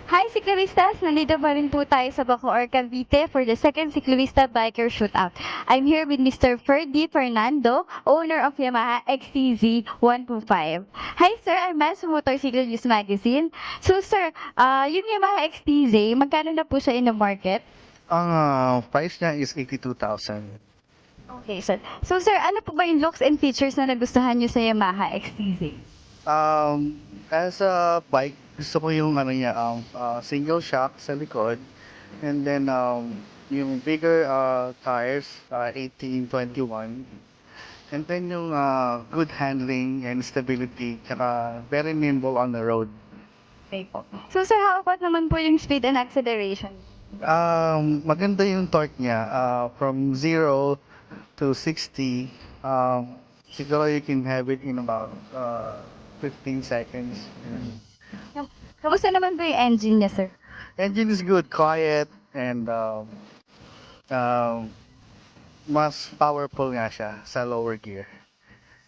Hi, Ciclistas! Nandito pa rin po tayo sa Bacoor, Cavite for the second Ciclista Biker Shootout. I'm here with Mr. Ferdy Fernando, owner of Yamaha XTZ 125. Hi, sir! I'm Mass Motorcycle News Magazine. So, sir, yung Yamaha XTZ, magkano na po siya in the market? Ang price niya is 82,000. Okay, sir. So, sir, ano po ba yung looks and features na nagustuhan niyo sa Yamaha XTZ? As a bike, gusto ko yung ano niya, single shock sa likod. And then, yung bigger tires, 1821. And then yung good handling and stability, tsaka very nimble on the road. Okay po. So, sir, how about naman po yung speed and acceleration? Maganda yung torque niya, from 0 to 60. Siguro you can have it in about 15 seconds. Kamusta naman po yung engine niya, sir? Engine is good, quiet, and um, mas powerful nga siya sa lower gear.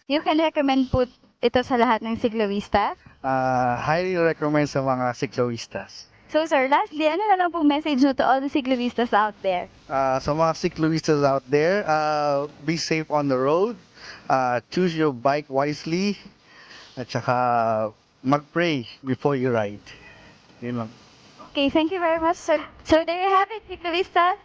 You can recommend po ito sa lahat ng ciclista? Highly recommend sa mga cicloistas. So sir, lastly, ano na lang pong message nyo to all the ciclistas out there? Sa mga cicloistas out there, be safe on the road, choose your bike wisely, at saka mag-pray before you ride. Yun lang. Okay, thank you very much, sir. So there you have it, ciclista.